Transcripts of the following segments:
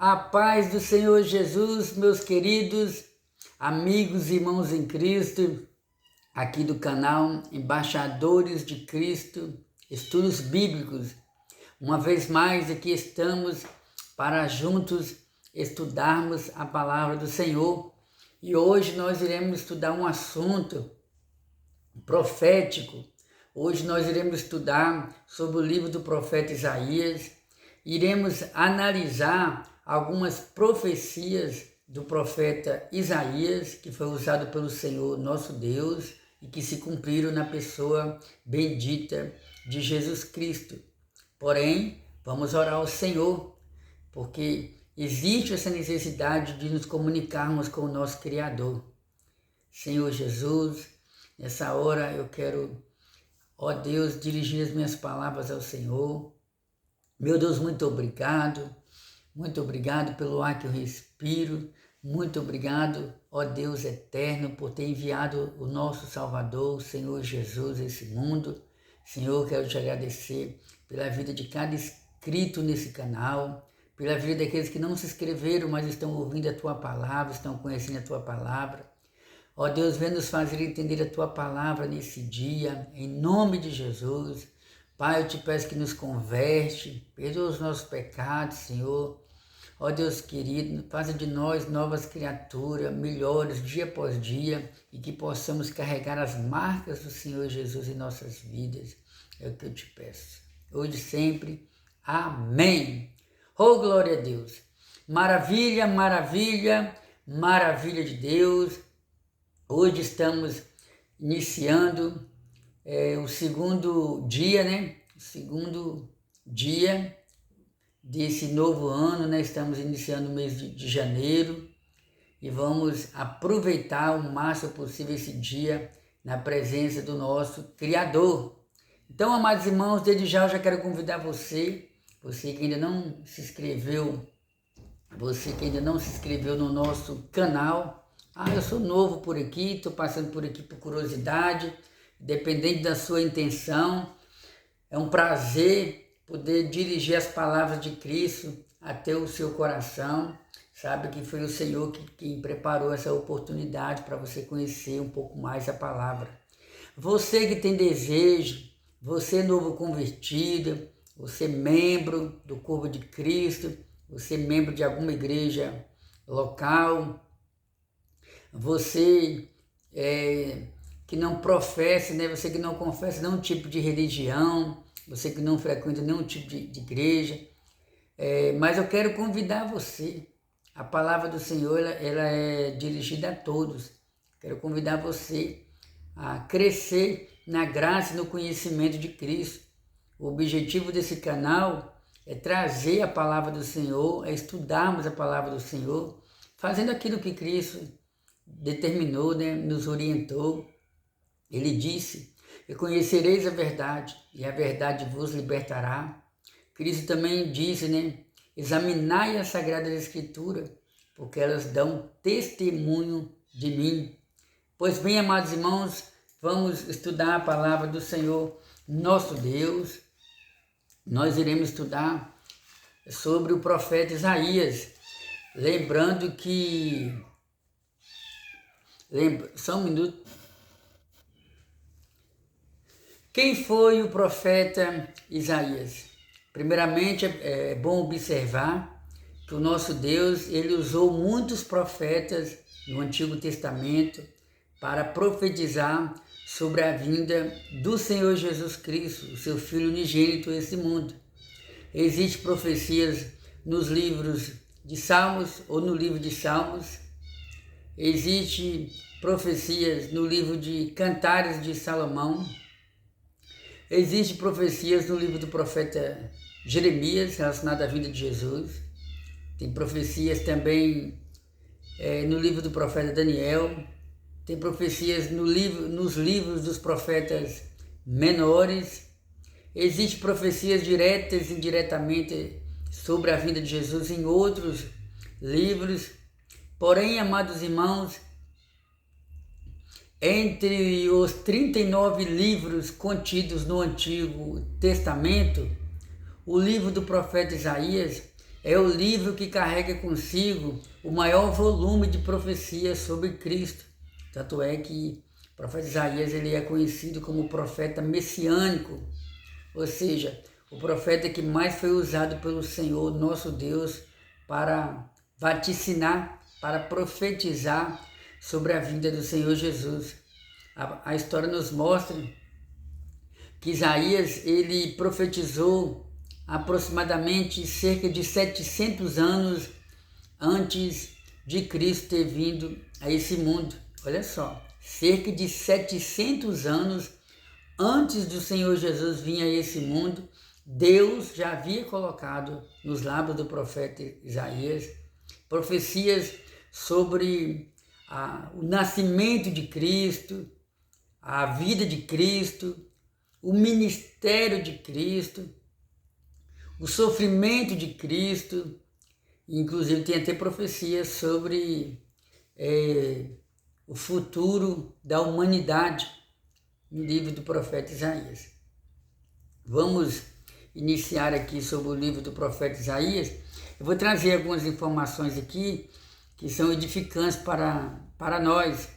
A paz do Senhor Jesus, meus queridos amigos e irmãos em Cristo, aqui do canal Embaixadores de Cristo, Estudos Bíblicos. Uma vez mais aqui estamos para juntos estudarmos a palavra do Senhor. E hoje nós iremos estudar um assunto profético. Hoje nós iremos estudar sobre o livro do profeta Isaías. Iremos analisar algumas profecias do profeta Isaías, que foi usado pelo Senhor nosso Deus e que se cumpriram na pessoa bendita de Jesus Cristo. Porém, vamos orar ao Senhor, porque existe essa necessidade de nos comunicarmos com o nosso Criador. Senhor Jesus, nessa hora eu quero, ó Deus, dirigir as minhas palavras ao Senhor. Meu Deus, muito obrigado pelo ar que eu respiro, muito obrigado, ó Deus eterno, por ter enviado o nosso Salvador, o Senhor Jesus, a esse mundo. Senhor, quero te agradecer pela vida de cada inscrito nesse canal, pela vida daqueles que não se inscreveram, mas estão ouvindo a Tua palavra, estão conhecendo a Tua palavra. Ó Deus, vem nos fazer entender a Tua palavra nesse dia, em nome de Jesus. Pai, eu te peço que nos converte, perdoa os nossos pecados, Senhor. Ó Deus querido, faça de nós novas criaturas, melhores dia após dia, e que possamos carregar as marcas do Senhor Jesus em nossas vidas. É o que eu te peço. Hoje e sempre. Amém. Oh, glória a Deus. Maravilha, maravilha, maravilha de Deus. Hoje estamos iniciando o segundo dia, O segundo dia desse novo ano, Estamos iniciando o mês de janeiro e vamos aproveitar o máximo possível esse dia na presença do nosso Criador. Então, amados irmãos, desde já eu já quero convidar você que ainda não se inscreveu, no nosso canal. Eu sou novo por aqui, estou passando por aqui por curiosidade, dependente da sua intenção. É um prazer poder dirigir as palavras de Cristo até o seu coração. Sabe que foi o Senhor quem preparou essa oportunidade para você conhecer um pouco mais a palavra. Você que tem desejo, você novo convertido, você membro do corpo de Cristo, você membro de alguma igreja local, você que não professa, Você que não confessa nenhum tipo de religião, você que não frequenta nenhum tipo de igreja, mas eu quero convidar você. A palavra do Senhor ela é dirigida a todos. Quero convidar você a crescer na graça e no conhecimento de Cristo. O objetivo desse canal é trazer a palavra do Senhor, é estudarmos a palavra do Senhor, fazendo aquilo que Cristo determinou, nos orientou. Ele disse: e conhecereis a verdade, e a verdade vos libertará. Cristo também disse, examinai as Sagradas Escrituras, porque elas dão testemunho de mim. Pois bem, amados irmãos, vamos estudar a palavra do Senhor, nosso Deus. Nós iremos estudar sobre o profeta Isaías, lembrando que... Só um minuto. Quem foi o profeta Isaías? Primeiramente, é bom observar que o nosso Deus, ele usou muitos profetas no Antigo Testamento para profetizar sobre a vinda do Senhor Jesus Cristo, o seu Filho unigênito a esse mundo. Existem profecias nos livros de Salmos ou no livro de Salmos. Existem profecias no livro de Cantares de Salomão. Existem profecias no livro do profeta Jeremias, relacionadas à vinda de Jesus. Tem profecias também no livro do profeta Daniel. Tem profecias nos livros dos profetas menores. Existem profecias diretas e indiretamente sobre a vinda de Jesus em outros livros. Porém, amados irmãos, entre os 39 livros contidos no Antigo Testamento, o livro do profeta Isaías é o livro que carrega consigo o maior volume de profecias sobre Cristo. Tanto é que o profeta Isaías ele é conhecido como o profeta messiânico, ou seja, o profeta que mais foi usado pelo Senhor, nosso Deus, para vaticinar, para profetizar sobre a vinda do Senhor Jesus. A história nos mostra que Isaías ele profetizou aproximadamente cerca de 700 anos antes de Cristo ter vindo a esse mundo. Olha só, cerca de 700 anos antes do Senhor Jesus vir a esse mundo, Deus já havia colocado nos lábios do profeta Isaías profecias sobre o nascimento de Cristo, a vida de Cristo, o ministério de Cristo, o sofrimento de Cristo. Inclusive tem até profecias sobre o futuro da humanidade no livro do profeta Isaías. Vamos iniciar aqui sobre o livro do profeta Isaías. Eu vou trazer algumas informações aqui que são edificantes para nós.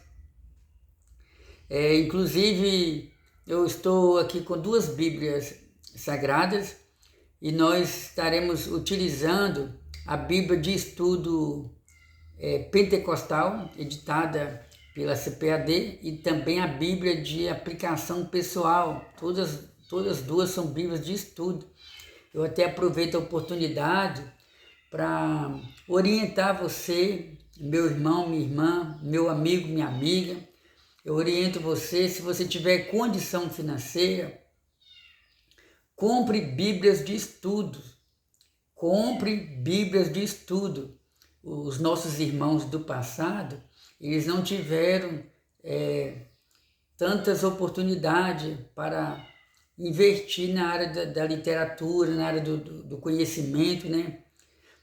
Inclusive, eu estou aqui com 2 Bíblias sagradas e nós estaremos utilizando a Bíblia de Estudo Pentecostal, editada pela CPAD, e também a Bíblia de Aplicação Pessoal. Todas 2 são Bíblias de estudo. Eu até aproveito a oportunidade para orientar você, meu irmão, minha irmã, meu amigo, minha amiga. Eu oriento você, se você tiver condição financeira, compre Bíblias de estudo. Compre Bíblias de estudo. Os nossos irmãos do passado, eles não tiveram tantas oportunidades para investir na área da literatura, na área do conhecimento, né?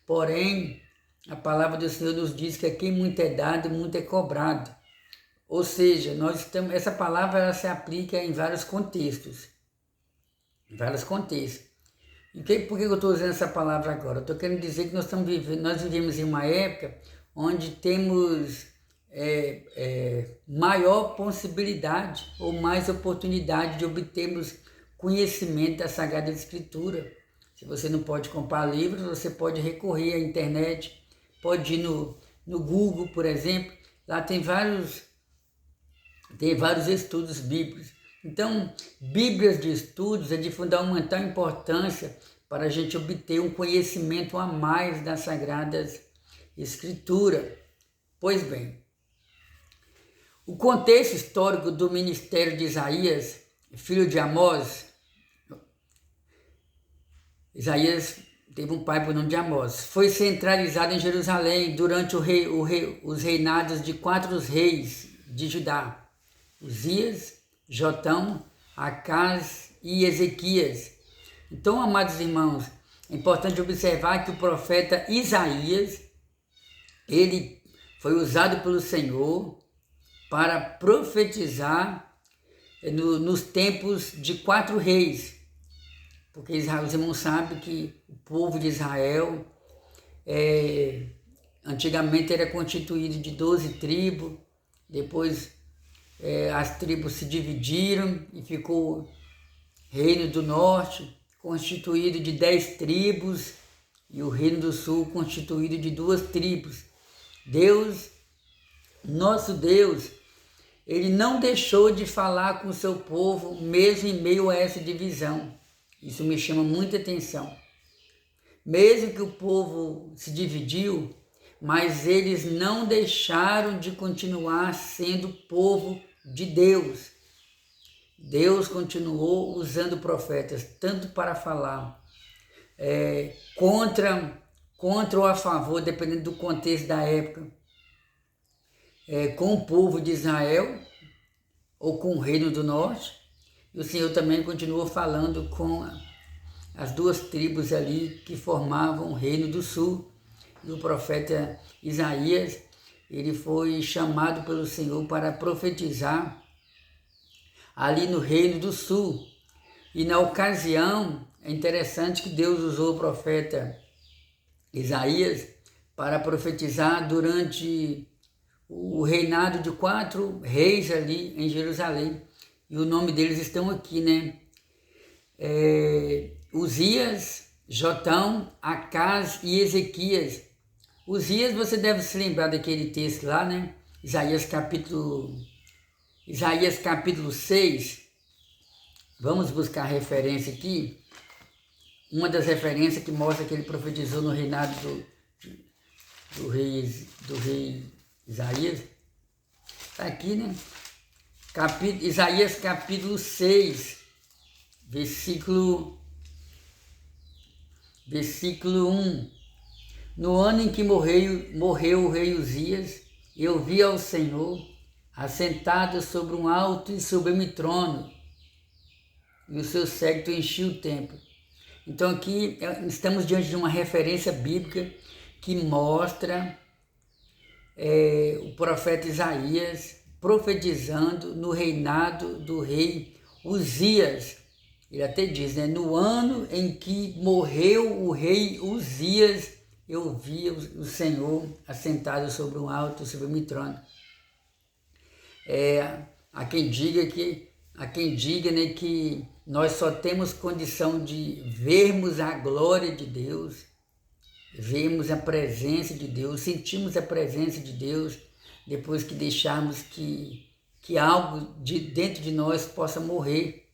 Porém, a palavra do Senhor nos diz que a quem muito é dado, muito é cobrado. Ou seja, essa palavra ela se aplica em vários contextos. Em vários contextos. Por que eu estou usando essa palavra agora? Eu estou querendo dizer que nós vivemos em uma época onde temos maior possibilidade ou mais oportunidade de obtermos conhecimento da Sagrada Escritura. Se você não pode comprar livros, você pode recorrer à internet, pode ir no Google, por exemplo. Lá tem vários estudos bíblicos. Então, Bíblias de estudos é de fundamental importância para a gente obter um conhecimento a mais da Sagrada Escritura. Pois bem, o contexto histórico do ministério de Isaías, filho de Amós. Isaías teve um pai por nome de Amós. Foi centralizado em Jerusalém durante os reinados de 4 reis de Judá: Uzias, Jotão, Acaz e Ezequias. Então, amados irmãos, é importante observar que o profeta Isaías, ele foi usado pelo Senhor para profetizar nos tempos de 4 reis. Porque os irmãos sabem que o povo de Israel antigamente era constituído de 12 tribos, depois as tribos se dividiram e ficou Reino do Norte, constituído de 10 tribos, e o Reino do Sul, constituído de 2 tribos. Deus, nosso Deus, ele não deixou de falar com o seu povo, mesmo em meio a essa divisão. Isso me chama muita atenção. Mesmo que o povo se dividiu, mas eles não deixaram de continuar sendo povo de Deus. Deus continuou usando profetas, tanto para falar contra ou a favor, dependendo do contexto da época, com o povo de Israel ou com o Reino do Norte. E o Senhor também continuou falando com as 2 tribos ali que formavam o Reino do Sul. E o profeta Isaías, ele foi chamado pelo Senhor para profetizar ali no Reino do Sul. E na ocasião, é interessante que Deus usou o profeta Isaías para profetizar durante o reinado de 4 reis ali em Jerusalém. E o nome deles estão aqui, né? Uzias, Jotão, Acaz e Ezequias. Uzias, você deve se lembrar daquele texto lá, né? Isaías capítulo 6. Vamos buscar a referência aqui. Uma das referências que mostra que ele profetizou no reinado do rei Isaías. Está aqui, né? Isaías capítulo 6, versículo 1. No ano em que morreu o rei Uzias, eu vi ao Senhor assentado sobre um alto e sublime trono, e o seu séquito enchia o templo. Então aqui estamos diante de uma referência bíblica que mostra o profeta Isaías profetizando no reinado do rei Uzias. Ele até diz, né? No ano em que morreu o rei Uzias, eu vi o Senhor assentado sobre um alto e sublime trono. Há quem diga, né, que nós só temos condição de vermos a glória de Deus, vermos a presença de Deus, sentimos a presença de Deus depois que deixarmos que algo dentro de nós possa morrer,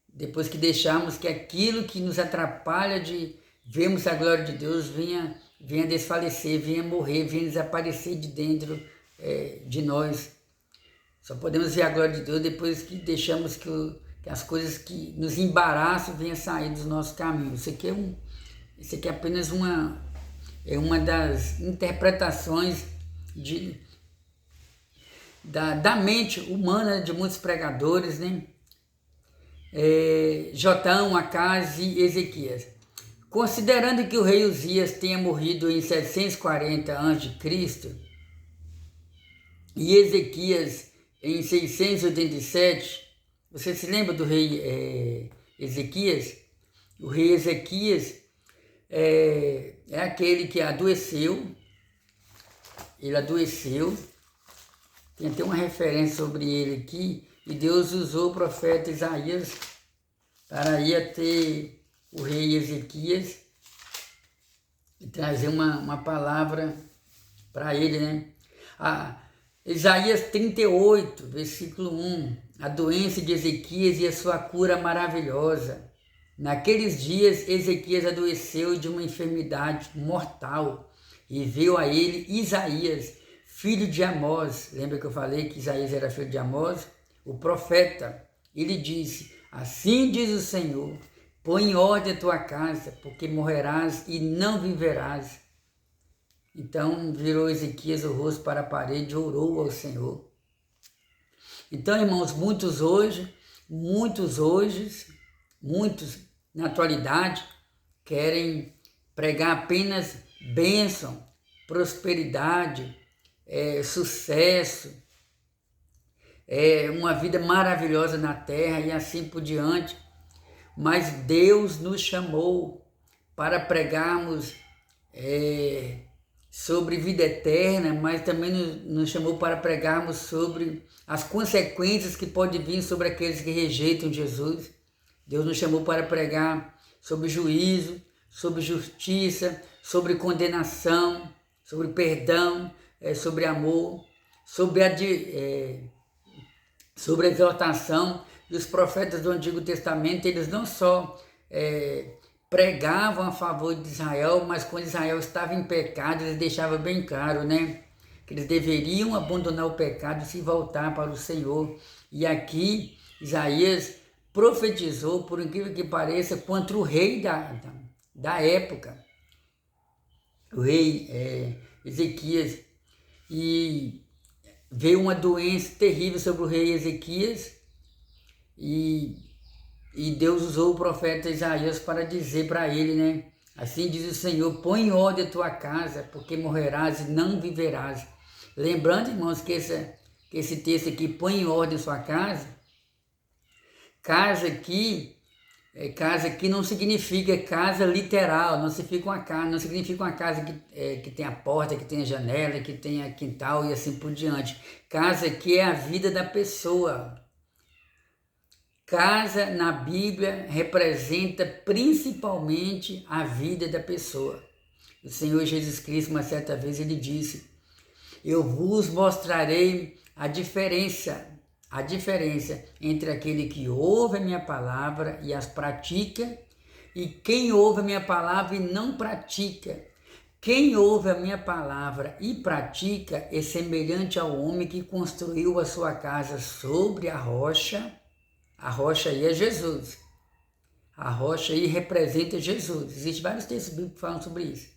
depois que deixarmos que aquilo que nos atrapalha de vermos a glória de Deus venha desfalecer, venha morrer, venha desaparecer de dentro de nós. Só podemos ver a glória de Deus depois que deixamos que as coisas que nos embaraçam venham sair dos nossos caminhos. Isso aqui é apenas uma das interpretações da mente humana de muitos pregadores, né? Jotão, Acaz e Ezequias. Considerando que o rei Uzias tenha morrido em 740 a.C. e Ezequias em 687, você se lembra do rei Ezequias? O rei Ezequias é aquele que adoeceu, ele adoeceu, tem até uma referência sobre ele aqui, e Deus usou o profeta Isaías para ir até o rei Ezequias e trazer uma palavra para ele, né? Isaías 38, versículo 1, a doença de Ezequias e a sua cura maravilhosa. Naqueles dias, Ezequias adoeceu de uma enfermidade mortal e veio a ele Isaías, filho de Amós. Lembra que eu falei que Isaías era filho de Amós? O profeta, ele disse, assim diz o Senhor, põe em ordem a tua casa, porque morrerás e não viverás. Então virou Ezequias o rosto para a parede e orou ao Senhor. Então, irmãos, muitos na atualidade querem pregar apenas bênção, prosperidade, sucesso, uma vida maravilhosa na terra e assim por diante. Mas Deus nos chamou para pregarmos sobre vida eterna, mas também nos chamou para pregarmos sobre as consequências que podem vir sobre aqueles que rejeitam Jesus. Deus nos chamou para pregar sobre juízo, sobre justiça, sobre condenação, sobre perdão, sobre amor, sobre a exaltação. E os profetas do Antigo Testamento, eles não só pregavam a favor de Israel, mas quando Israel estava em pecado, eles deixavam bem claro, né? Que eles deveriam abandonar o pecado e se voltar para o Senhor. E aqui, Isaías profetizou, por incrível que pareça, contra o rei da época, o rei Ezequias. E veio uma doença terrível sobre o rei Ezequias e Deus usou o profeta Isaías para dizer para ele, né? Assim diz o Senhor, põe em ordem a tua casa, porque morrerás e não viverás. Lembrando, irmãos, que esse texto aqui, põe em ordem a sua casa aqui Casa aqui não significa casa literal, não significa uma casa que tenha porta, que tenha janela, que tenha quintal e assim por diante. Casa aqui é a vida da pessoa. Casa na Bíblia representa principalmente a vida da pessoa. O Senhor Jesus Cristo, uma certa vez, ele disse: eu vos mostrarei a diferença entre aquele que ouve a minha palavra e as pratica, e quem ouve a minha palavra e não pratica. Quem ouve a minha palavra e pratica é semelhante ao homem que construiu a sua casa sobre a rocha aí é Jesus. A rocha aí representa Jesus. Existem vários textos bíblicos que falam sobre isso.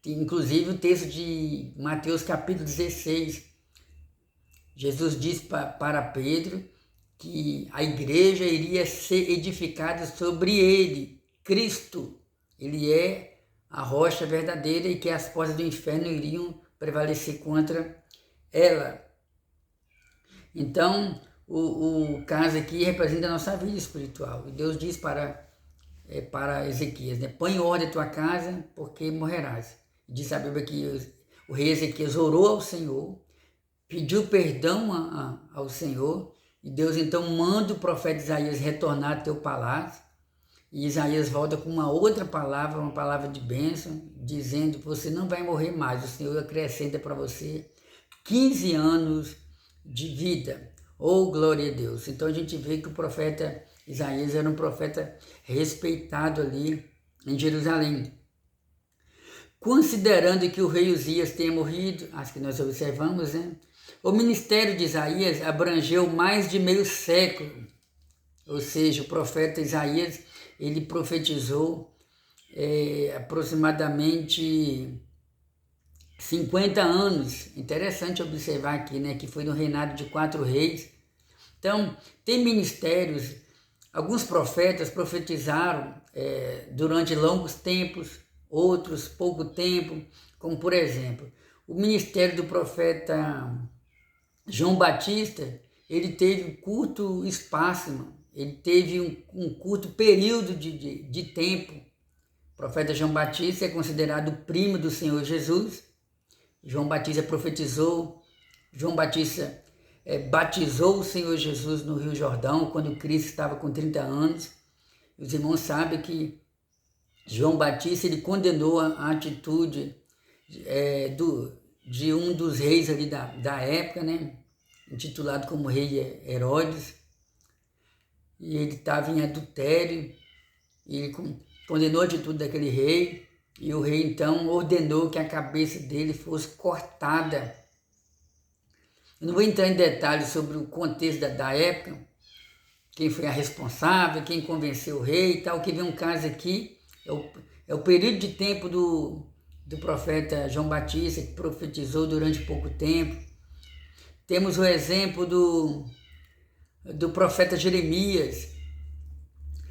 Inclusive o texto de Mateus capítulo 16. Jesus disse para Pedro que a igreja iria ser edificada sobre ele, Cristo. Ele é a rocha verdadeira e que as portas do inferno iriam prevalecer contra ela. Então, o caso aqui representa a nossa vida espiritual. E Deus diz para Ezequias, né? Põe em ordem a tua casa, porque morrerás. Diz a Bíblia que o rei Ezequias orou ao Senhor, pediu perdão ao Senhor, e Deus então manda o profeta Isaías retornar ao teu palácio, e Isaías volta com uma outra palavra, uma palavra de bênção, dizendo que você não vai morrer mais, o Senhor acrescenta para você 15 anos de vida. Oh, glória a Deus! Então a gente vê que o profeta Isaías era um profeta respeitado ali em Jerusalém. Considerando que o rei Uzias tenha morrido, acho que nós observamos, né? O ministério de Isaías abrangeu mais de meio século, ou seja, o profeta Isaías, ele profetizou aproximadamente 50 anos. Interessante observar aqui, né, que foi no reinado de 4 reis. Então, tem ministérios, alguns profetas profetizaram durante longos tempos, outros pouco tempo, como por exemplo, o ministério do profeta João Batista, ele teve um curto espaço, ele teve um curto período de tempo. O profeta João Batista é considerado o primo do Senhor Jesus. João Batista profetizou, João Batista batizou o Senhor Jesus no Rio Jordão, quando Cristo estava com 30 anos. Os irmãos sabem que João Batista ele condenou a atitude de um dos reis ali da época, né? Intitulado como rei Herodes, e ele estava em adultério, e ele condenou a atitude daquele rei, e o rei então ordenou que a cabeça dele fosse cortada. Eu não vou entrar em detalhes sobre o contexto da época, quem foi a responsável, quem convenceu o rei e tal, que vem um caso aqui, é o período de tempo do profeta João Batista, que profetizou durante pouco tempo. Temos o exemplo do profeta Jeremias.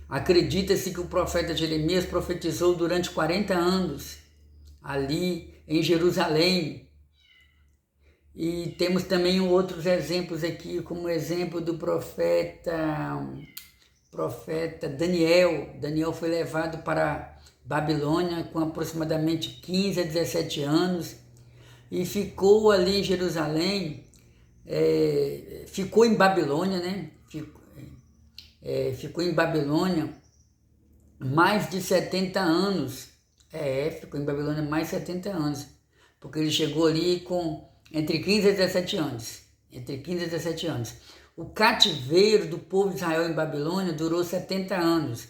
Acredita-se que o profeta Jeremias profetizou durante 40 anos, ali em Jerusalém. E temos também outros exemplos aqui, como o exemplo do profeta Daniel. Daniel foi levado para Babilônia com aproximadamente 15 a 17 anos e ficou ali em Jerusalém, ficou em Babilônia, né? Ficou em Babilônia mais de 70 anos. Ficou em Babilônia mais de 70 anos, porque ele chegou ali com entre 15 a 17 anos. Entre 15 a 17 anos. O cativeiro do povo de Israel em Babilônia durou 70 anos.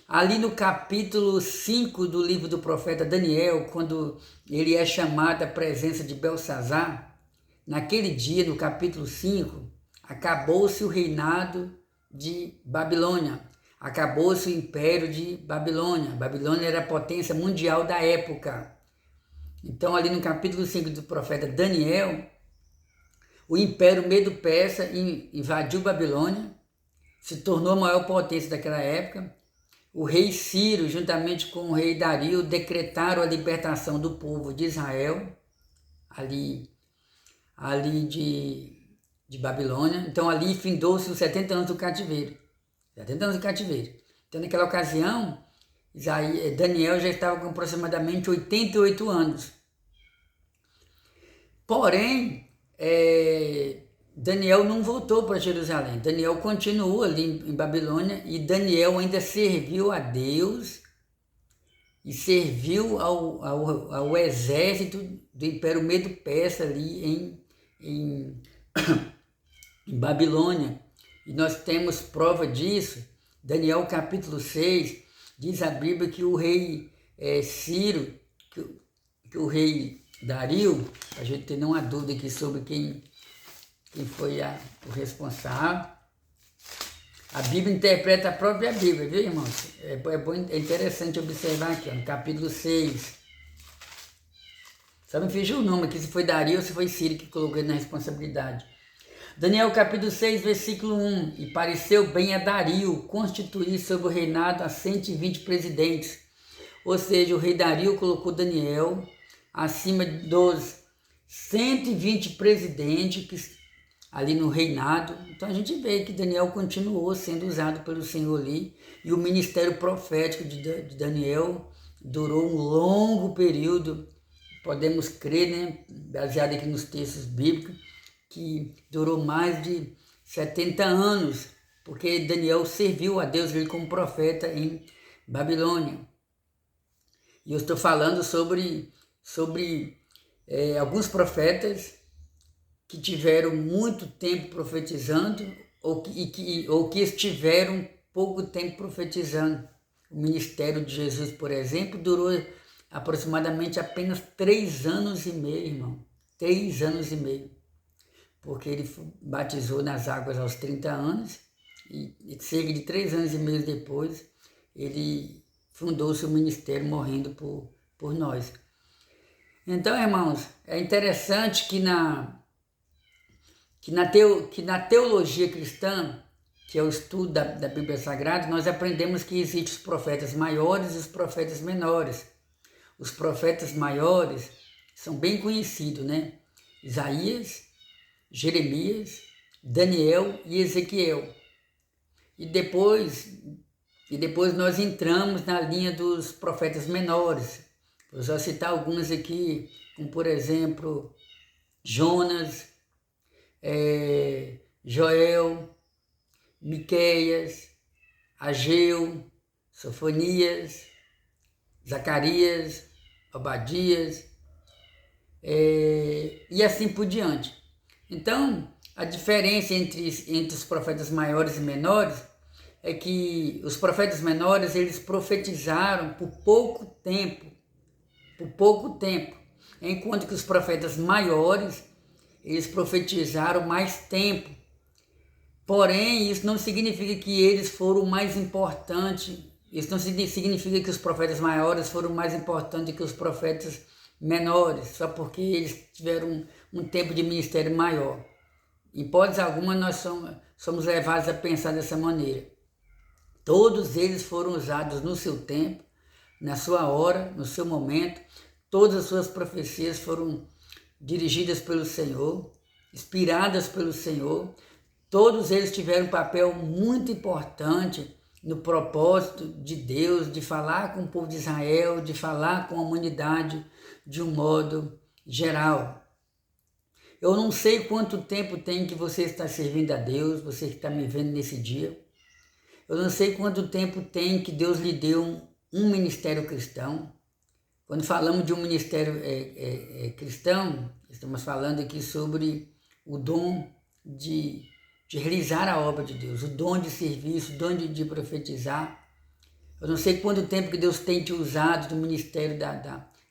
Ali no capítulo 5 do livro do profeta Daniel, quando ele é chamado à presença de Belsazar, naquele dia, no capítulo 5, acabou-se o reinado de Babilônia, acabou-se o império de Babilônia. Babilônia era a potência mundial da época. Então, ali no capítulo 5 do profeta Daniel, o império Medo-Persa invadiu Babilônia, se tornou a maior potência daquela época. O rei Ciro, juntamente com o rei Dario, decretaram a libertação do povo de Israel, ali de Babilônia. Então ali findou-se os 70 anos do cativeiro. 70 anos de cativeiro. Então, naquela ocasião, Daniel já estava com aproximadamente 88 anos. Porém, Daniel não voltou para Jerusalém. Daniel continuou ali em Babilônia e Daniel ainda serviu a Deus e serviu ao exército do Império Medo-Persa ali em Babilônia. E nós temos prova disso. Daniel capítulo 6 diz a Bíblia que o rei Ciro, que o rei Dario, a gente tem nenhuma dúvida aqui sobre quem foi o responsável. A Bíblia interpreta a própria Bíblia, viu, irmãos? É interessante observar aqui, ó, no capítulo 6. Só me fingiu o nome aqui, se foi Dario ou se foi Ciro que colocou ele na responsabilidade. Daniel capítulo 6, versículo 1. E pareceu bem a Dario constituir sobre o reinado a 120 presidentes. Ou seja, o rei Dario colocou Daniel acima dos 120 presidentes que ali no reinado. Então a gente vê que Daniel continuou sendo usado pelo Senhor ali, e o ministério profético de Daniel durou um longo período, podemos crer, né, baseado aqui nos textos bíblicos, que durou mais de 70 anos, porque Daniel serviu a Deus ele como profeta em Babilônia. E eu estou falando sobre alguns profetas que tiveram muito tempo profetizando ou que estiveram pouco tempo profetizando. O ministério de Jesus, por exemplo, durou aproximadamente apenas 3 anos e meio, irmão. 3 anos e meio. Porque ele batizou nas águas aos 30 anos e cerca de 3 anos e meio depois ele fundou seu ministério morrendo por nós. Então, irmãos, é interessante que na teologia cristã, que é o estudo da Bíblia Sagrada, nós aprendemos que existem os profetas maiores e os profetas menores. Os profetas maiores são bem conhecidos, né? Isaías, Jeremias, Daniel e Ezequiel. E depois nós entramos na linha dos profetas menores. Vou só citar alguns aqui, como por exemplo, Jonas, Joel, Miqueias, Ageu, Sofonias, Zacarias, Obadias, e assim por diante. Então, a diferença entre os profetas maiores e menores é que os profetas menores, eles profetizaram por pouco tempo, enquanto que os profetas maiores, eles profetizaram mais tempo. Porém, isso não significa que eles foram mais importantes, isso não significa que os profetas maiores foram mais importantes que os profetas menores, só porque eles tiveram um tempo de ministério maior. Em hipótese alguma, nós somos levados a pensar dessa maneira. Todos eles foram usados no seu tempo, na sua hora, no seu momento. Todas as suas profecias foram dirigidas pelo Senhor, inspiradas pelo Senhor. Todos eles tiveram um papel muito importante no propósito de Deus, de falar com o povo de Israel, de falar com a humanidade de um modo geral. Eu não sei quanto tempo tem que você está servindo a Deus, você que está me vendo nesse dia. Eu não sei quanto tempo tem que Deus lhe deu um ministério cristão. Quando falamos de um ministério cristão, estamos falando aqui sobre o dom de realizar a obra de Deus, o dom de serviço, o dom de profetizar. Eu não sei quanto tempo que Deus tem te usado no ministério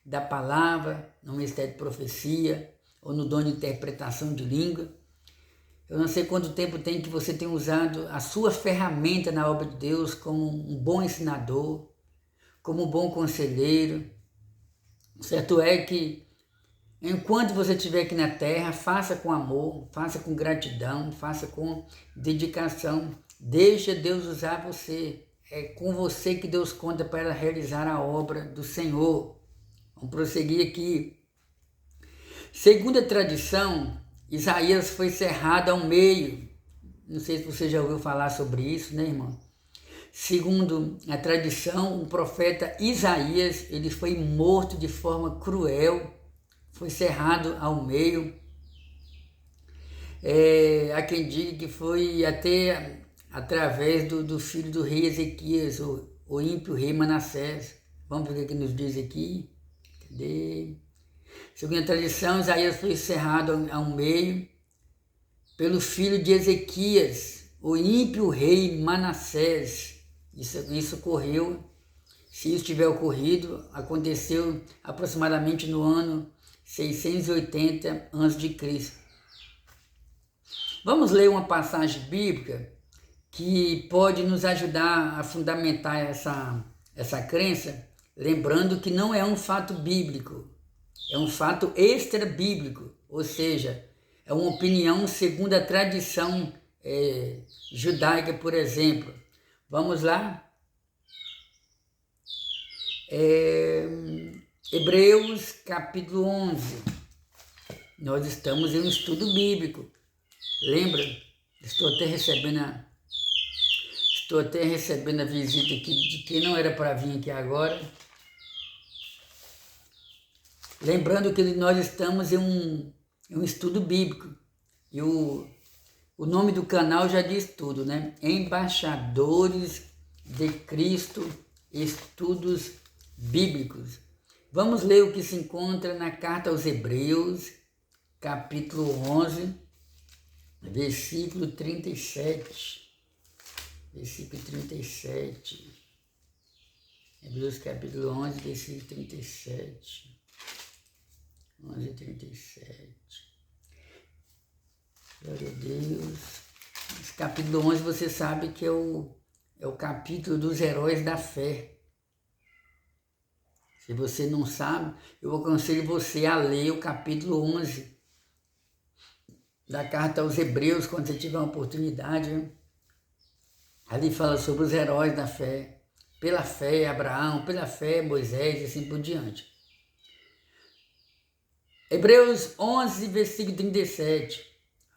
da palavra, no ministério de profecia, ou no dom de interpretação de língua. Eu não sei quanto tempo tem que você tem usado a sua ferramenta na obra de Deus como um bom ensinador, como um bom conselheiro. O certo é que, enquanto você estiver aqui na terra, faça com amor, faça com gratidão, faça com dedicação. Deixa Deus usar você. É com você que Deus conta para realizar a obra do Senhor. Vamos prosseguir aqui. Segundo a tradição, Isaías foi cerrado ao meio. Não sei se você já ouviu falar sobre isso, né, irmão? Segundo a tradição, o profeta Isaías, ele foi morto de forma cruel, foi cerrado ao meio. Há quem diga que foi até através do filho do rei Ezequias, o ímpio rei Manassés. Vamos ver o que nos diz aqui. Cadê? Segundo a tradição, Isaías foi cerrado ao meio pelo filho de Ezequias, o ímpio rei Manassés. Isso ocorreu, se isso tiver ocorrido, aconteceu aproximadamente no ano 680 a.C. Vamos ler uma passagem bíblica que pode nos ajudar a fundamentar essa crença, lembrando que não é um fato bíblico, é um fato extra-bíblico, ou seja, é uma opinião segundo a tradição judaica, por exemplo. Vamos lá? Hebreus capítulo 11. Nós estamos em um estudo bíblico. Lembra? Estou até recebendo a visita aqui de quem não era para vir aqui agora. Lembrando que nós estamos em um estudo bíblico. E o nome do canal já diz tudo, né? Embaixadores de Cristo, Estudos Bíblicos. Vamos ler o que se encontra na carta aos Hebreus, capítulo 11, versículo 37. Versículo 37. Hebreus capítulo 11, versículo 37. 11, 37. Glória a Deus. Esse capítulo 11 você sabe que é o capítulo dos heróis da fé. Se você não sabe, eu aconselho você a ler o capítulo 11 da carta aos Hebreus, quando você tiver uma oportunidade. Né? Ali fala sobre os heróis da fé. Pela fé, Abraão, pela fé, Moisés e assim por diante. Hebreus 11, versículo 37.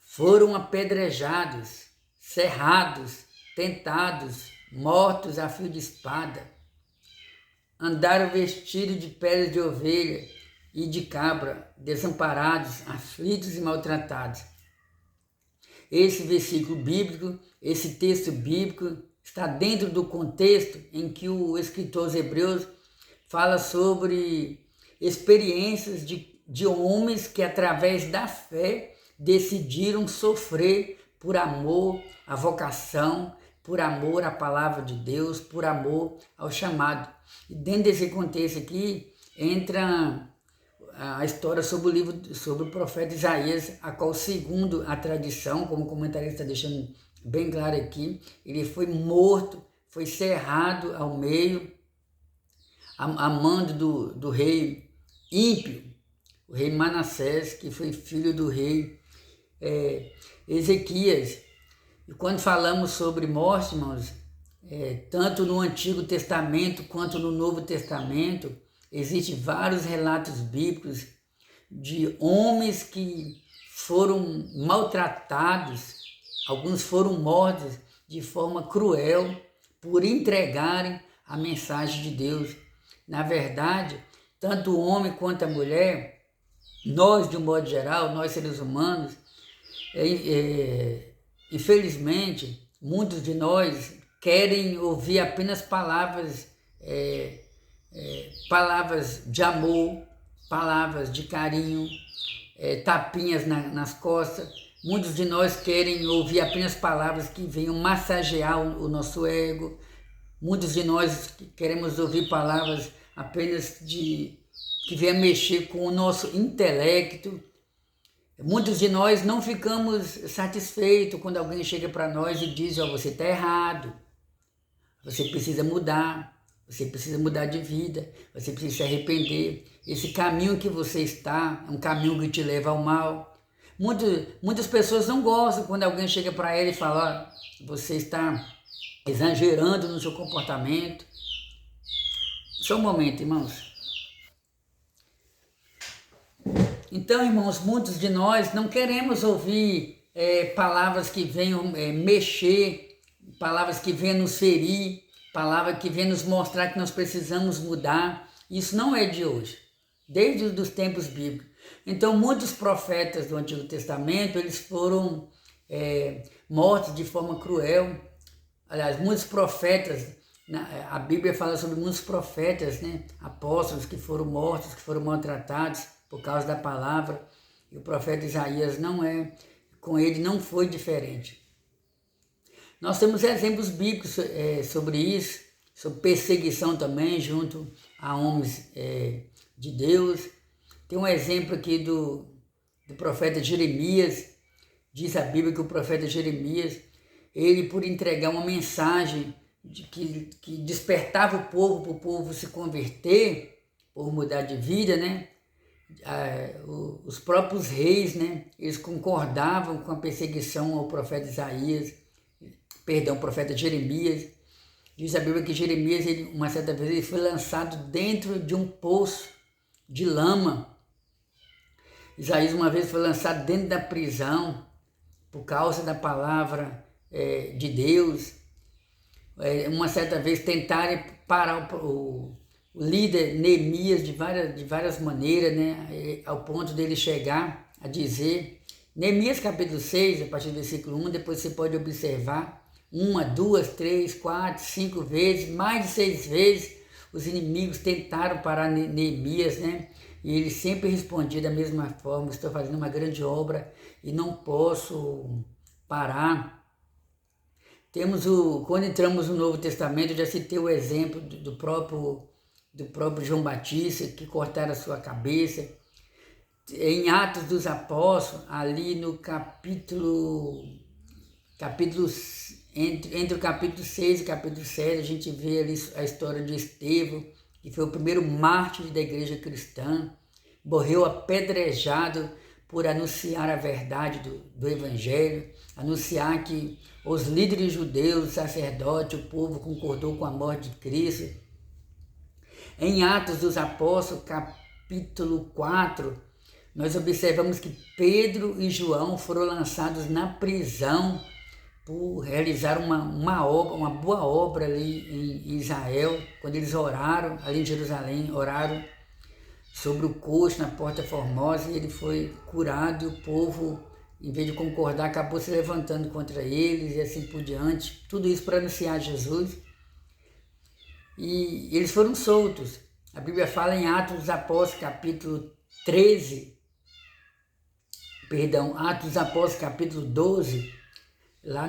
Foram apedrejados, cerrados, tentados, mortos a fio de espada. Andaram vestidos de peles de ovelha e de cabra, desamparados, aflitos e maltratados. Esse versículo bíblico, esse texto bíblico, está dentro do contexto em que o escritor aos Hebreus fala sobre experiências de homens que, através da fé, decidiram sofrer por amor à vocação, por amor à palavra de Deus, por amor ao chamado. E dentro desse contexto aqui, entra a história sobre o profeta Isaías, a qual, segundo a tradição, como o comentarista está deixando bem claro aqui, ele foi morto, foi cerrado ao meio, a mando do rei ímpio, o rei Manassés, que foi filho do rei Ezequias. E quando falamos sobre morte, irmãos, tanto no Antigo Testamento quanto no Novo Testamento, existem vários relatos bíblicos de homens que foram maltratados, alguns foram mortos de forma cruel por entregarem a mensagem de Deus. Na verdade, tanto o homem quanto a mulher, nós, de um modo geral, nós seres humanos, infelizmente, muitos de nós querem ouvir apenas palavras de amor, palavras de carinho, tapinhas nas costas. Muitos de nós querem ouvir apenas palavras que venham massagear o nosso ego. Muitos de nós queremos ouvir palavras apenas que venham mexer com o nosso intelecto. Muitos de nós não ficamos satisfeitos quando alguém chega para nós e diz: você está errado, você precisa mudar de vida, você precisa se arrepender. Esse caminho que você está é um caminho que te leva ao mal. Muitas pessoas não gostam quando alguém chega para ela e fala: você está exagerando no seu comportamento. Só um momento, irmãos. Então, irmãos, muitos de nós não queremos ouvir palavras que venham mexer, palavras que venham nos ferir, palavra que vem nos mostrar que nós precisamos mudar. Isso não é de hoje, desde os tempos bíblicos. Então, muitos profetas do Antigo Testamento, eles foram mortos de forma cruel. Aliás, muitos profetas, a Bíblia fala sobre muitos profetas, né? Apóstolos que foram mortos, que foram maltratados por causa da palavra. E o profeta Isaías com ele não foi diferente. Nós temos exemplos bíblicos sobre isso, sobre perseguição também, junto a homens de Deus. Tem um exemplo aqui do profeta Jeremias. Diz a Bíblia que o profeta Jeremias, ele por entregar uma mensagem que despertava o povo, para o povo se converter, por mudar de vida, né? Os próprios reis, né? Eles concordavam com a perseguição ao profeta profeta Jeremias. Diz a Bíblia que Jeremias, uma certa vez, ele foi lançado dentro de um poço de lama. Isaías uma vez foi lançado dentro da prisão por causa da palavra de Deus. Uma certa vez tentaram parar o líder Neemias de várias maneiras, né? Ao ponto dele chegar a dizer, Neemias capítulo 6, a partir do versículo 1, depois você pode observar, 1, 2, 3, 4, 5 vezes, mais de 6 vezes, os inimigos tentaram parar Neemias, né? E ele sempre respondia da mesma forma, estou fazendo uma grande obra e não posso parar. Quando entramos no Novo Testamento, eu já citei o exemplo do próprio João Batista, que cortaram a sua cabeça. Em Atos dos Apóstolos, ali no entre o capítulo 6 e o capítulo 7, a gente vê ali a história de Estevão, que foi o primeiro mártir da igreja cristã, morreu apedrejado por anunciar a verdade do Evangelho, anunciar que os líderes judeus, o sacerdote, o povo concordou com a morte de Cristo. Em Atos dos Apóstolos, capítulo 4, nós observamos que Pedro e João foram lançados na prisão por realizar uma boa obra ali em Israel, quando eles oraram, ali em Jerusalém, oraram sobre o coxo na Porta Formosa, e ele foi curado, e o povo, em vez de concordar, acabou se levantando contra eles e assim por diante. Tudo isso para anunciar Jesus. E eles foram soltos. A Bíblia fala em Atos dos Apóstolos, capítulo 13, Atos dos Apóstolos, capítulo 12, lá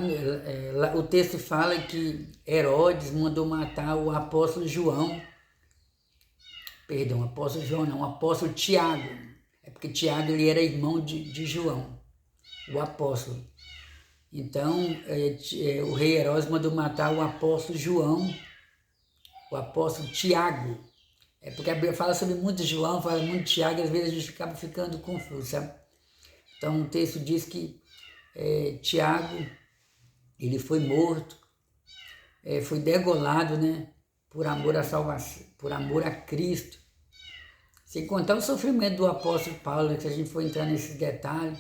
o texto fala que Herodes mandou matar o apóstolo João, o apóstolo Tiago, porque Tiago ele era irmão de João, o apóstolo. Então, o rei Herodes mandou matar o apóstolo João, o apóstolo Tiago. Porque a Bíblia fala sobre muito João, fala muito Tiago, e às vezes a gente acaba ficando confuso, sabe? Então, o texto diz que Tiago, ele foi morto, foi degolado, né? Por amor à salvação, por amor a Cristo. Sem contar o sofrimento do apóstolo Paulo, né, que se a gente for entrar nesses detalhes,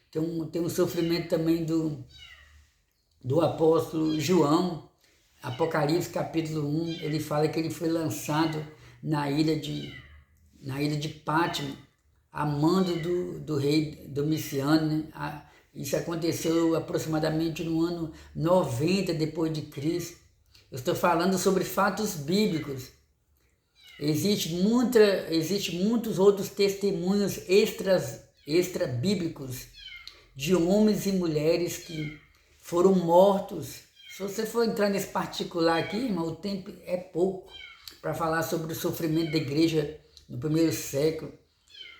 tem um sofrimento também do apóstolo João. Apocalipse capítulo 1, ele fala que ele foi lançado na ilha de Pátimo, a mando do rei Domiciano, né? Isso aconteceu aproximadamente no ano 90 depois de Cristo. Eu estou falando sobre fatos bíblicos. Existem muitos outros testemunhos extra bíblicos de homens e mulheres que foram mortos. Se você for entrar nesse particular aqui, irmão, o tempo é pouco para falar sobre o sofrimento da igreja no primeiro século,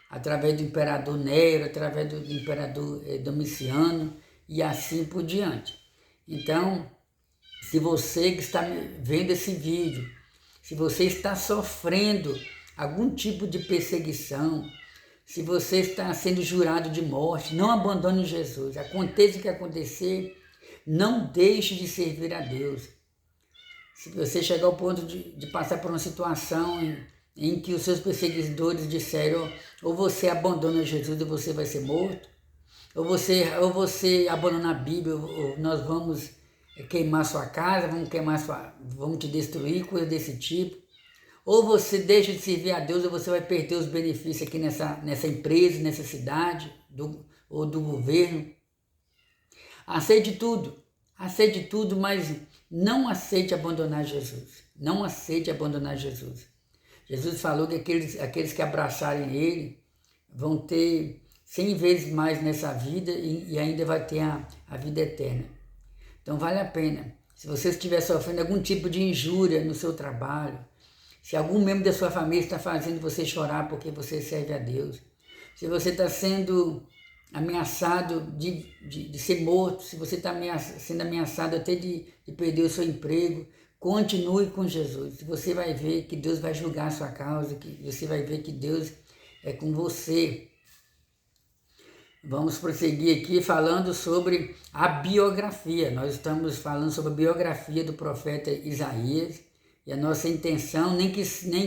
através do imperador Nero, através do imperador Domiciano e assim por diante. Então, se você que está vendo esse vídeo, se você está sofrendo algum tipo de perseguição, se você está sendo jurado de morte, não abandone Jesus. Aconteça o que acontecer, não deixe de servir a Deus. Se você chegar ao ponto de passar por uma situação em que os seus perseguidores disseram, ou você abandona Jesus e você vai ser morto, ou você abandona a Bíblia, ou nós vamos queimar sua casa, vão te destruir, coisa desse tipo. Ou você deixa de servir a Deus, ou você vai perder os benefícios aqui nessa empresa, nessa cidade, ou do governo. Aceite tudo, mas não aceite abandonar Jesus. Não aceite abandonar Jesus. Jesus falou que aqueles que abraçarem Ele vão ter 100 vezes mais nessa vida e ainda vai ter a vida eterna. Então vale a pena. Se você estiver sofrendo algum tipo de injúria no seu trabalho, se algum membro da sua família está fazendo você chorar porque você serve a Deus, se você está sendo ameaçado de ser morto, se você está sendo ameaçado até de perder o seu emprego, continue com Jesus. Você vai ver que Deus vai julgar a sua causa, que você vai ver que Deus é com você. Vamos prosseguir aqui falando sobre a biografia. Nós estamos falando sobre a biografia do profeta Isaías. E a nossa intenção, nem que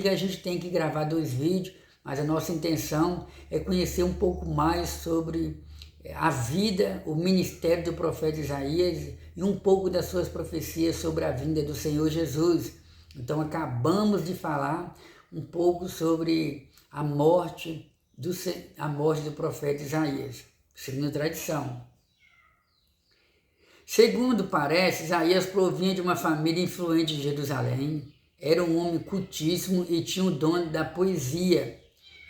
a gente tenha que gravar 2 vídeos, mas a nossa intenção é conhecer um pouco mais sobre a vida, o ministério do profeta Isaías e um pouco das suas profecias sobre a vinda do Senhor Jesus. Então acabamos de falar um pouco sobre a morte do profeta Isaías, segundo a tradição. Segundo parece, Isaías provinha de uma família influente de Jerusalém, era um homem cultíssimo e tinha o dom da poesia.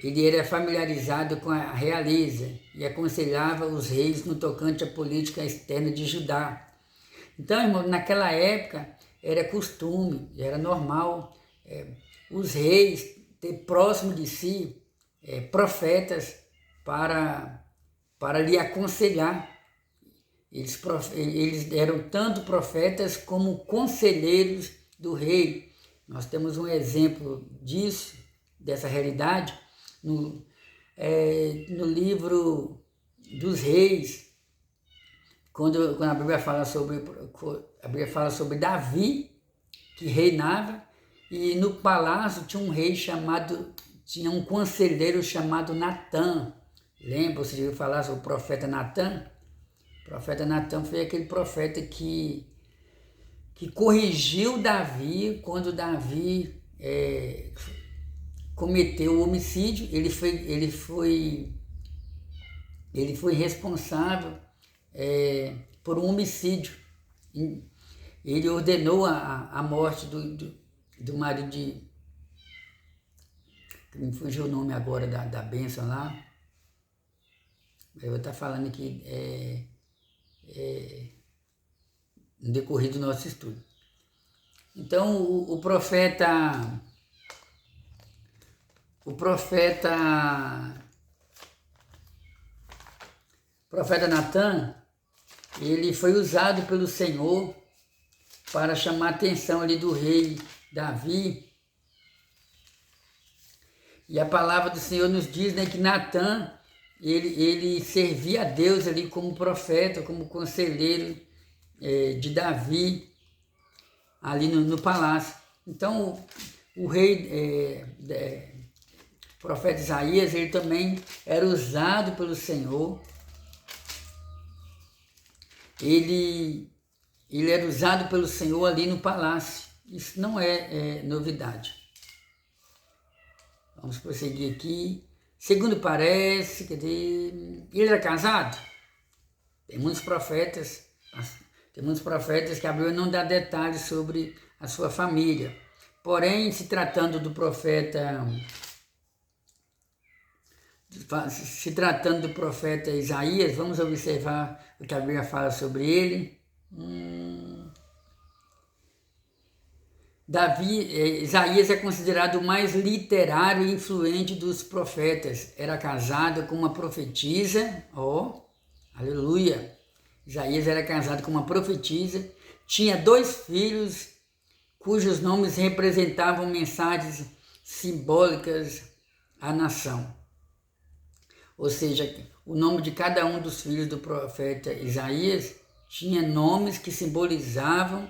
Ele era familiarizado com a realeza e aconselhava os reis no tocante à política externa de Judá. Então, irmão, naquela época era costume, era normal os reis ter próximo de si profetas para lhe aconselhar. Eles eram tanto profetas como conselheiros do rei. Nós temos um exemplo disso, dessa realidade, no livro dos Reis, quando a Bíblia fala sobre Davi, que reinava, e no palácio tinha um conselheiro chamado Natã. Lembra, você ouviu falar sobre o profeta Natã? O profeta Natã foi aquele profeta que corrigiu Davi quando Davi cometeu o homicídio. Ele foi responsável por um homicídio. Ele ordenou a morte do marido de... Me fugiu o nome agora da bênção lá. Eu vou estar falando aqui no decorrer do nosso estudo. Então, o profeta Natã, ele foi usado pelo Senhor para chamar a atenção ali do rei Davi. E a palavra do Senhor nos diz, né, que Natã, ele servia a Deus ali como profeta, como conselheiro de Davi, ali no palácio. Então, o rei, profeta Isaías, ele também era usado pelo Senhor. Ele era usado pelo Senhor ali no palácio. Isso não é novidade. Vamos prosseguir aqui. Segundo parece, ele era casado? Tem muitos profetas que a Bíblia não dá detalhes sobre a sua família. Porém, se tratando do profeta Isaías, vamos observar o que a Bíblia fala sobre ele. Isaías é considerado o mais literário e influente dos profetas. Era casado com uma profetisa, aleluia! Isaías era casado com uma profetisa, tinha 2 filhos, cujos nomes representavam mensagens simbólicas à nação. Ou seja, o nome de cada um dos filhos do profeta Isaías tinha nomes que simbolizavam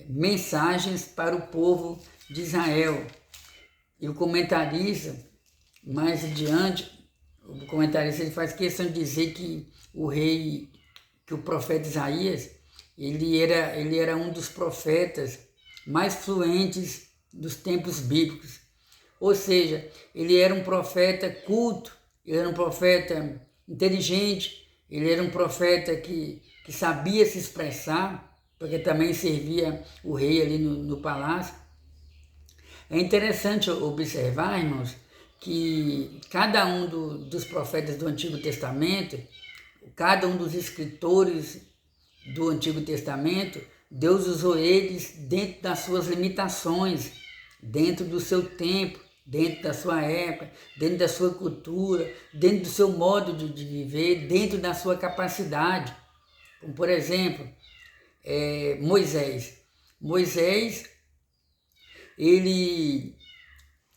mensagens para o povo de Israel. E o comentarista, mais adiante, ele faz questão de dizer que o rei que o profeta Isaías, ele era um dos profetas mais fluentes dos tempos bíblicos. Ou seja, ele era um profeta culto, ele era um profeta inteligente, ele era um profeta que sabia se expressar, porque também servia o rei ali no palácio. É interessante observar, irmãos, que cada um dos profetas do Antigo Testamento, cada um dos escritores do Antigo Testamento, Deus usou eles dentro das suas limitações, dentro do seu tempo, dentro da sua época, dentro da sua cultura, dentro do seu modo de viver, dentro da sua capacidade. Como, por exemplo, Moisés. Moisés,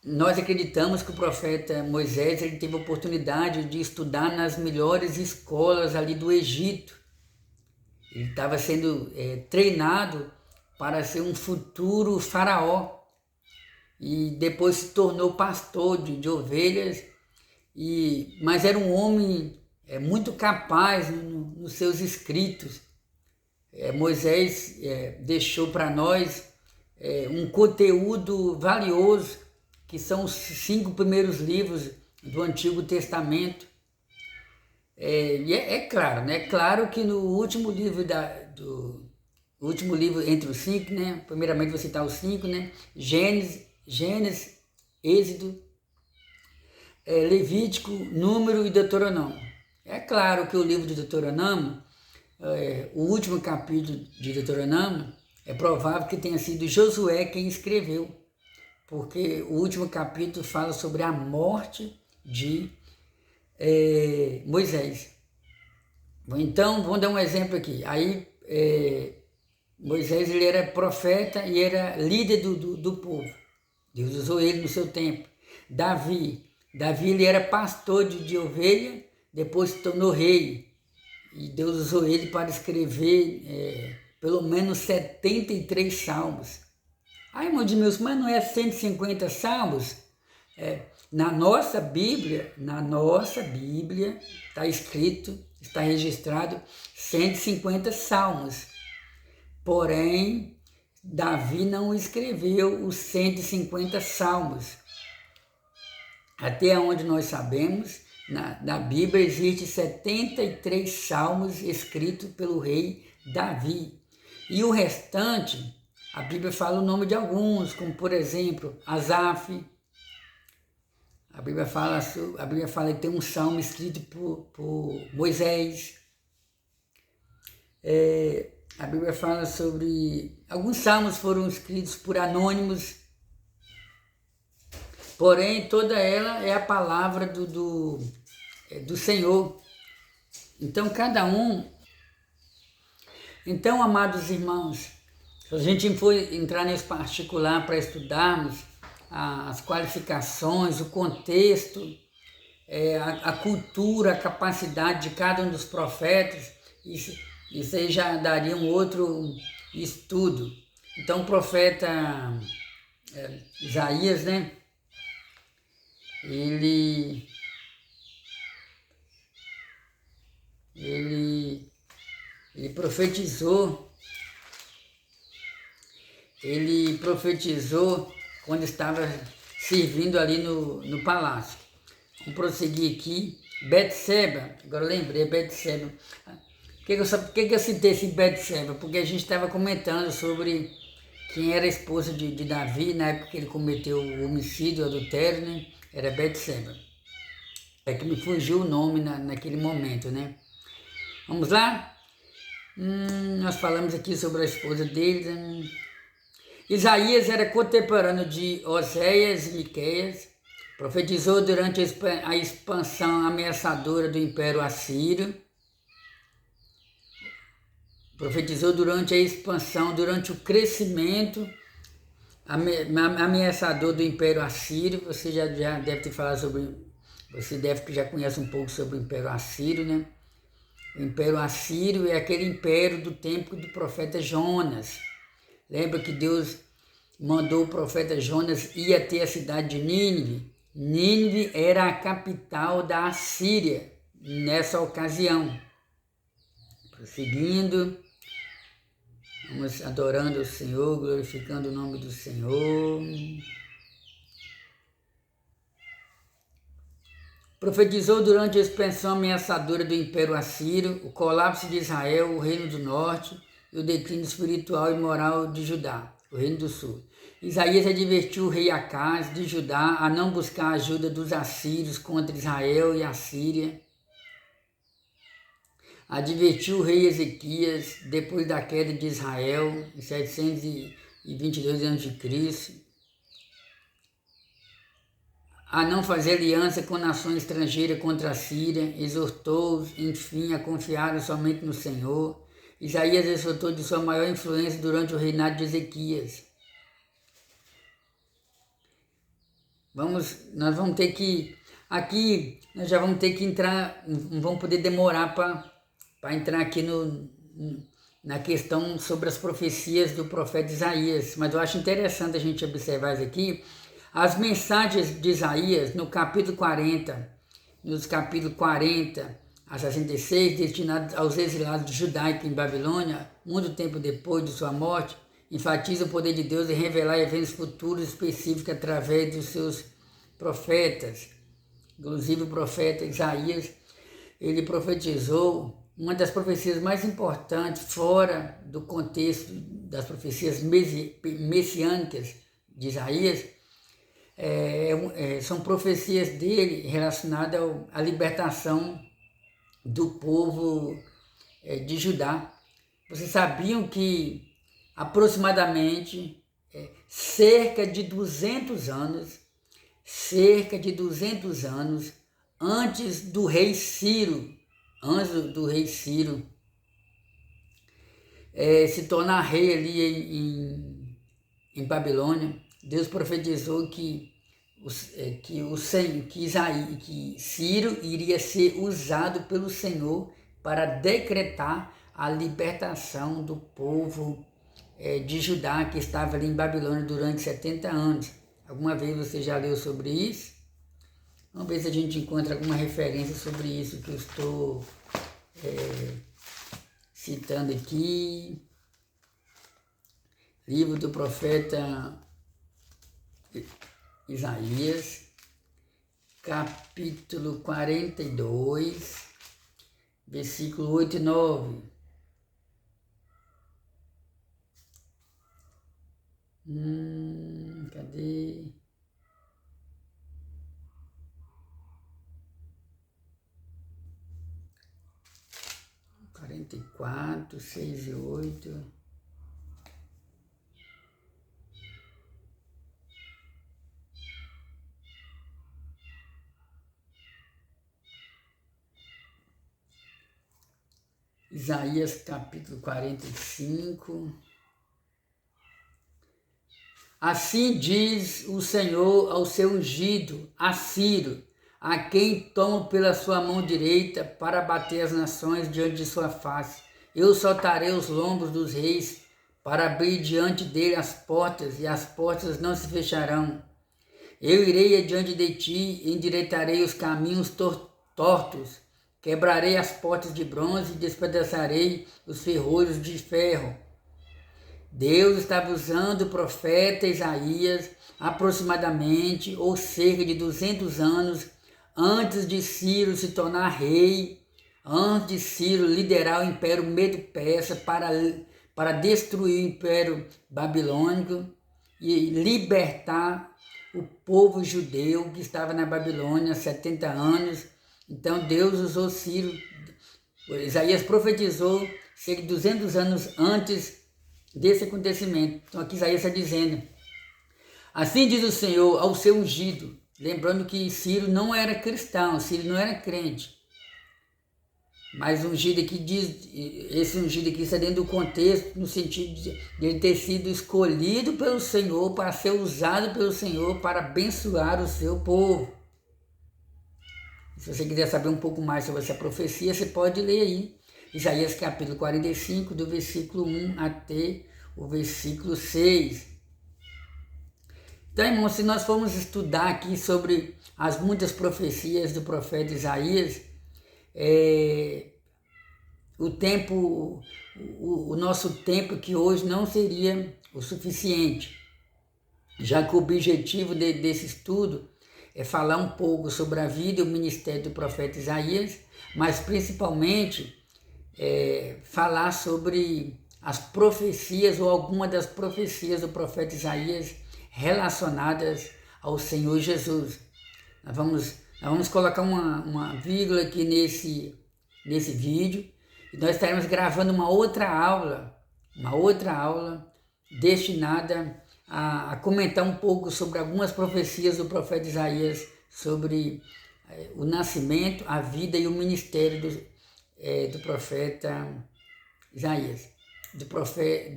nós acreditamos que o profeta Moisés ele teve a oportunidade de estudar nas melhores escolas ali do Egito. Ele estava sendo treinado para ser um futuro faraó. E depois se tornou pastor de ovelhas, mas era um homem muito capaz nos seus escritos. Moisés deixou para nós um conteúdo valioso, que são os 5 primeiros livros do Antigo Testamento. E é claro, né? Claro que no último livro último livro entre os 5, né? Primeiramente vou citar os 5, né? Gênesis, Êxodo, Levítico, Número e Deuteronômio. É claro que o livro de Deuteronômio, o último capítulo de Deuteronômio, é provável que tenha sido Josué quem escreveu, porque o último capítulo fala sobre a morte de Moisés. Então, vamos dar um exemplo aqui. Aí, Moisés ele era profeta e era líder do povo. Deus usou ele no seu tempo. Davi ele era pastor de ovelha, depois se tornou rei. E Deus usou ele para escrever pelo menos 73 salmos. Ai, irmão de meus, mas não é 150 salmos? Na nossa Bíblia está escrito, está registrado 150 salmos. Porém, Davi não escreveu os 150 salmos. Até onde nós sabemos, na Bíblia existe 73 salmos escritos pelo rei Davi. E o restante, a Bíblia fala o nome de alguns, como por exemplo, Asaf. A Bíblia fala que tem um salmo escrito por Moisés. A Bíblia fala sobre... Alguns salmos foram escritos por anônimos, porém toda ela é a palavra do Senhor. Então cada um... Então, amados irmãos, se a gente for entrar nesse particular para estudarmos as qualificações, o contexto, a cultura, a capacidade de cada um dos profetas, isso aí já daria um outro estudo. Então o profeta Isaías, né? Ele profetizou quando estava servindo ali no palácio. Vamos prosseguir aqui. Betseba, agora eu lembrei, Betseba. Por que eu citei esse Betseba? Porque a gente estava comentando sobre quem era a esposa de Davi, na época que ele cometeu o homicídio, o adultério, né? Era Betseba. É que me fugiu o nome naquele momento, né? Vamos lá? Nós falamos aqui sobre a esposa dele. Isaías era contemporâneo de Oséias e Miqueias, profetizou durante a expansão ameaçadora do Império Assírio, profetizou durante a expansão, durante o crescimento ameaçador do Império Assírio. Você já deve ter falado sobre, você deve que já conhece um pouco sobre o Império Assírio, né? O Império Assírio é aquele império do tempo do profeta Jonas. Lembra que Deus mandou o profeta Jonas ir até a cidade de Nínive? Nínive era a capital da Assíria nessa ocasião. Seguindo, vamos adorando o Senhor, glorificando o nome do Senhor. Profetizou durante a expansão ameaçadora do Império Assírio, o colapso de Israel, o Reino do Norte e o declínio espiritual e moral de Judá, o Reino do Sul. Isaías advertiu o rei Acaz de Judá a não buscar a ajuda dos assírios contra Israel e a Síria. Advertiu o rei Ezequias, depois da queda de Israel, em 722 a.C., a não fazer aliança com nações estrangeiras contra a Síria, exortou-os, enfim, a confiarem somente no Senhor. Isaías exortou de sua maior influência durante o reinado de Ezequias. Nós vamos ter que, aqui, nós já vamos ter que entrar, não vamos poder demorar para entrar aqui na questão sobre as profecias do profeta Isaías, mas eu acho interessante a gente observar isso aqui. As mensagens de Isaías no capítulo 40, nos capítulos 40 a 66, destinados aos exilados judaicos em Babilônia, muito tempo depois de sua morte, enfatiza o poder de Deus em revelar eventos futuros específicos através dos seus profetas. Inclusive o profeta Isaías, ele profetizou uma das profecias mais importantes fora do contexto das profecias messiânicas de Isaías. São profecias dele relacionadas à libertação do povo de Judá. Vocês sabiam que aproximadamente cerca de 200 anos antes do rei Ciro, se tornar rei ali em Babilônia, Deus profetizou que Ciro iria ser usado pelo Senhor para decretar a libertação do povo de Judá, que estava ali em Babilônia durante 70 anos. Alguma vez você já leu sobre isso? Vamos ver se a gente encontra alguma referência sobre isso que eu estou citando aqui. Livro do profeta Isaías, capítulo 42, versículo 8 e 9. Cadê? Quarenta e quatro, 6 e 8. Isaías capítulo 45. Assim diz o Senhor ao seu ungido, a Ciro, a quem tomo pela sua mão direita para bater as nações diante de sua face. Eu soltarei os lombos dos reis para abrir diante dele as portas, e as portas não se fecharão. Eu irei adiante de ti, endireitarei os caminhos tortos, quebrarei as portas de bronze e despedaçarei os ferrolhos de ferro. Deus estava usando o profeta Isaías aproximadamente, ou cerca de 200 anos, antes de Ciro se tornar rei, antes de Ciro liderar o Império Medo-Persa para destruir o Império Babilônico e libertar o povo judeu que estava na Babilônia há 70 anos. Então Deus usou Ciro. Isaías profetizou cerca de 200 anos antes desse acontecimento. Então aqui Isaías está dizendo: assim diz o Senhor ao seu ungido. Lembrando que Ciro não era cristão, Ciro não era crente. Mas ungido aqui diz, esse ungido aqui está dentro do contexto, no sentido de ele ter sido escolhido pelo Senhor para ser usado pelo Senhor para abençoar o seu povo. Se você quiser saber um pouco mais sobre essa profecia, você pode ler aí Isaías capítulo 45, do versículo 1 até o versículo 6. Então, irmãos, se nós formos estudar aqui sobre as muitas profecias do profeta Isaías, o tempo, o nosso tempo que hoje não seria o suficiente, já que o objetivo desse estudo é falar um pouco sobre a vida e o ministério do profeta Isaías, mas principalmente falar sobre as profecias ou alguma das profecias do profeta Isaías relacionadas ao Senhor Jesus. Nós vamos colocar uma vírgula aqui nesse vídeo e nós estaremos gravando uma outra aula destinada a comentar um pouco sobre algumas profecias do profeta Isaías sobre o nascimento, a vida e o ministério do profeta Isaías,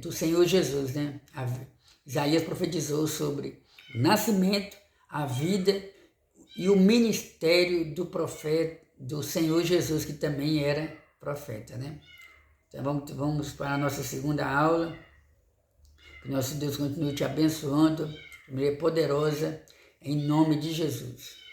do Senhor Jesus, né? Isaías profetizou sobre o nascimento, a vida e o ministério do profeta, do Senhor Jesus, que também era profeta, né? Então vamos para a nossa segunda aula. Que nosso Deus continue te abençoando de maneira poderosa, em nome de Jesus.